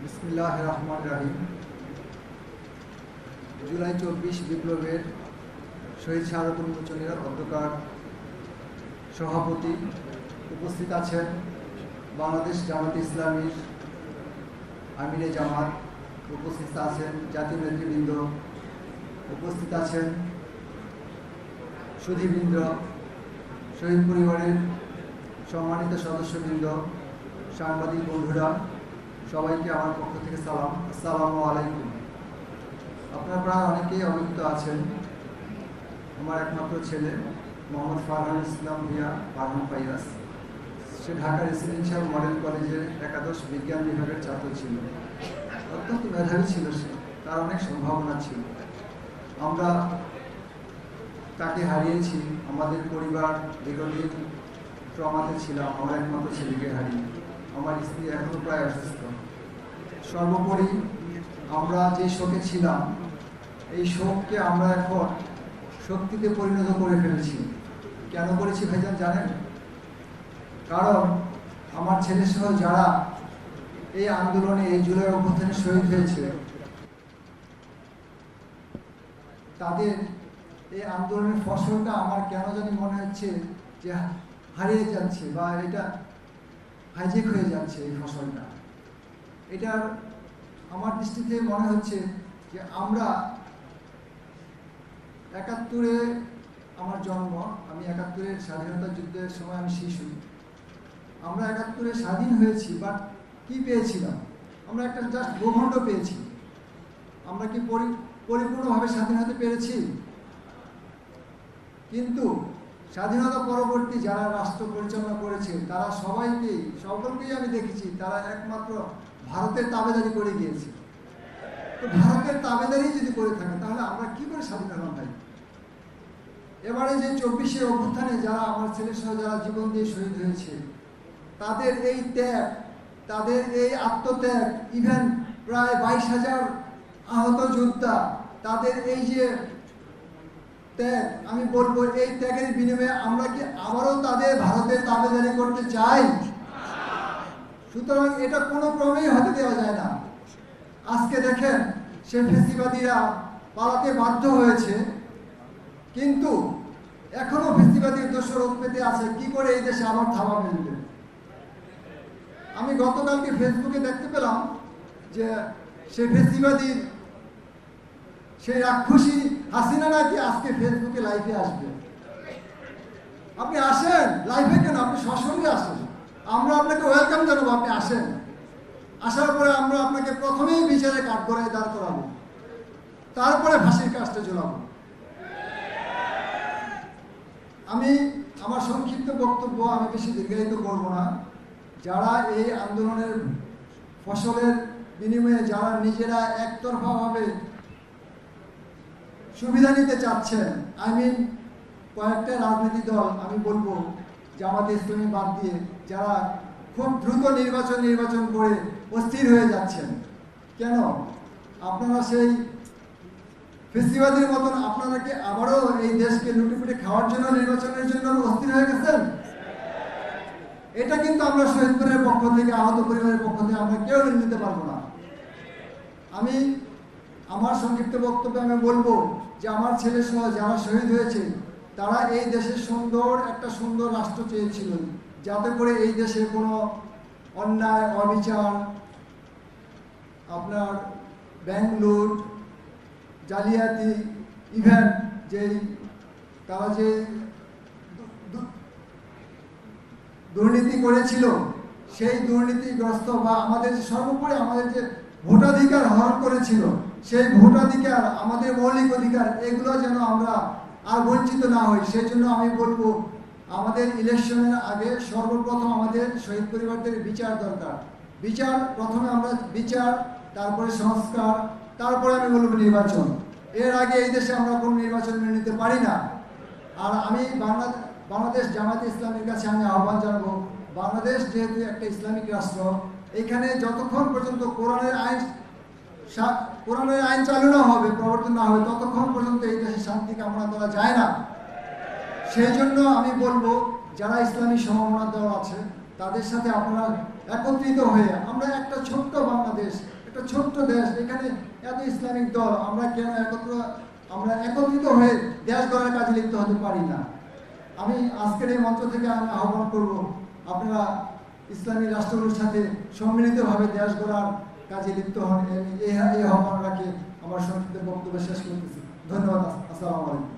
বিসমিল্লাহির রহমানির রহিম। জুলাই ২৪ বিপ্লবের শহীদ স্মারক উন্মোচনের অধ্যকার সভাপতি উপস্থিত আছেন বাংলাদেশ জামাত ইসলামীর আমিরে জামাত, উপস্থিত আছেন জাতীয় নেতৃবৃন্দ, উপস্থিত আছেন সুধীবৃন্দ, শহীদ পরিবারের সম্মানিত সদস্যবৃন্দ, সাংবাদিক বন্ধুরা, সবাইকে আমার পক্ষ থেকে সালাম। আসসালামু আলাইকুম। আপনারা প্রায় অনেকেই অবগত আছেন, আমার একমাত্র ছেলে মোহাম্মদ ফারহান ইসলাম ভিয়া ফারহান ফাইয়াস, সে ঢাকা রেসিডেন্সিয়াল মডেল কলেজের একাদশ বিজ্ঞান বিভাগের ছাত্র ছিল। অত্যন্ত মেধাবী ছিল সে, তার অনেক সম্ভাবনা ছিল। আমরা তাকে হারিয়েছি। আমাদের পরিবার দীর্ঘদিন ট্রমাতে ছিলাম। আমার একমাত্র ছেলেকে হারিয়ে, আমার স্ত্রী এখনো প্রায় অসুস্থ। সর্বোপরি আমরা যে শোকে ছিলাম, এই শোককে আমরা এখন শক্তিতে পরিণত করে ফেলেছি। কেন করেছি ভাইজান জানেন? কারণ আমার ছেলে সহ যারা এই আন্দোলনে, এই জুলাই অভ্যুত্থানে শহীদ হয়েছে, তাদের এই আন্দোলনের ফসলটা আমার কেন জানি মনে হচ্ছে যে হারিয়ে যাচ্ছে, বা এটা হাইজেক হয়ে যাচ্ছে। এই ফসলটা, এটার আমার দৃষ্টিতে মনে হচ্ছে যে আমরা ৭১-এ আমার জন্ম, আমি ৭১-এর স্বাধীনতা যুদ্ধের সময় আমি শিশু। আমরা ৭১-এ স্বাধীন হয়েছি, বাট কি পেয়েছিলাম? আমরা একটা জাস্ট ভূখণ্ড পেয়েছি। আমরা কি পরিপূর্ণভাবে স্বাধীন হতে পেরেছি? কিন্তু স্বাধীনতা পরবর্তী যারা রাষ্ট্র পরিচালনা করেছে, তারা সকলকেই আমি দেখেছি, তারা একমাত্র ভারতের তাবেদারি করে গিয়েছে। তো ভারতের তাবেদারি যদি করে থাকে, তাহলে আমরা কি করে স্বাধীন হলাম ভাই? এবারে যে ২৪শে অভ্যুত্থানে যারা আমার ছেলে সহ যারা জীবন দিয়ে শহীদ হয়েছে, তাদের এই ত্যাগ, তাদের এই আত্মত্যাগ, ইভেন প্রায় ২২,০০০ আহত যোদ্ধা, তাদের এই যে ত্যাগ, আমি বলবো এই ত্যাগের বিনিময়ে আমরা কি আবারও তাদের ভারতের তাবেদারি করতে চাই? সুতরাং এটা কোনো ক্রমেই হতে দেওয়া যায় না। আজকে দেখেন, সে ফেসিবাদীরা পালাতে বাধ্য হয়েছে, কিন্তু এখনো ফেসিবাদীর দোষারোপ পেতে আছে কি করে এই দেশে আবার থাবা মিলবে। আমি গতকালকে ফেসবুকে দেখতে পেলাম যে সে ফেসিবাদীর সেই রাক্ষসী হাসিনা নাকি আজকে ফেসবুকে লাইভে আসবে। আপনি আসেন লাইভে, কেন? আপনি সসঙ্গে আসেন, আমরা আপনাকে ওয়েলকাম জানাবো। আপনি আসেন, আসার পরে আমরা আপনাকে প্রথমেই বিচারে কাঠগড়ায় দাঁড় করাবো, তারপরে ফাঁসির কাজটা ঝোলাবো। আমি আমার সংক্ষিপ্ত বক্তব্য আমি বেশি দীর্ঘায়িত করব না। যারা এই আন্দোলনের ফসলের বিনিময়ে যারা নিজেরা একতরফাভাবে সুবিধা নিতে চাচ্ছেন, কয়েকটা রাজনৈতিক দল, আমি বলবো জামাতে ইসলামী বাদ দিয়ে, যারা খুব দ্রুত নির্বাচন করে অস্থির হয়ে যাচ্ছেন। কেন? আপনারা সেই ফেসিবাদের মতন আপনারা কি আবারও এই দেশকে লুটেপুটে খাওয়ার জন্য নির্বাচনের জন্য অস্থির হয়ে গেছেন? এটা কিন্তু আমরা শহীদ পরিবারের পক্ষ থেকে, আহত পরিবারের পক্ষ থেকে আমরা কেউ মেনে নিতে পারবো না। আমি আমার সংক্ষিপ্ত বক্তব্যে আমি বলবো যে আমার ছেলে সহ যারা শহীদ হয়েছে, তারা এই দেশের একটা সুন্দর রাষ্ট্র চেয়েছিল, যাতে করে এই দেশে কোনো অন্যায়, অবিচার, আপনার ব্যাংক লুট, জালিয়াতি, ইভেন তারা যে দুর্নীতি করেছিল, সেই দুর্নীতিগ্রস্ত, বা আমাদের সর্বোপরি আমাদের যে ভোটাধিকার হরণ করেছিল, সেই ভোটাধিকার, আমাদের মৌলিক অধিকার, এগুলো যেন আমরা আর বঞ্চিত না হই। সেই জন্য আমি বলবো, আমাদের ইলেকশনের আগে সর্বপ্রথম আমাদের শহীদ পরিবারদের বিচার দরকার। প্রথমে আমরা বিচার, তারপরে সংস্কার, তারপরে আমি বলবো নির্বাচন। এর আগে এই দেশে আমরা কোনো নির্বাচন মেনে নিতে পারি না। আর আমি বাংলাদেশ জামাতে ইসলামীর কাছে আমি আহ্বান জানাবো, বাংলাদেশ যেহেতু একটা ইসলামিক রাষ্ট্র, এখানে যতক্ষণ পর্যন্ত কোরআনের আইন চালু না হবে, প্রবর্তন না হবে, ততক্ষণ পর্যন্ত এই দেশে শান্তি কামনা করা যায় না। সেই জন্য আমি বলবো, যারা ইসলামী সমমনা দল আছে, তাদের সাথে আপনারা একত্রিত হয়ে আমরা একটা ছোট্ট বাংলাদেশ, একটা ছোট্ট দেশ, এখানে এত ইসলামিক দল, আমরা কেন একত্রিত হয়ে দেশ গড়ার কাজে লিপ্ত হতে পারি না? আমি আজকের এই মঞ্চ থেকে আমি আহ্বান করব, আপনারা ইসলামী রাষ্ট্রগুলোর সাথে সম্মিলিতভাবে দেশ গড়ার কাজে লিপ্ত হন। এই আহ্বান রাখে আমার সংক্ষিপ্ত বক্তব্য শেষ করতেছি। ধন্যবাদ। আসসালামু আলাইকুম।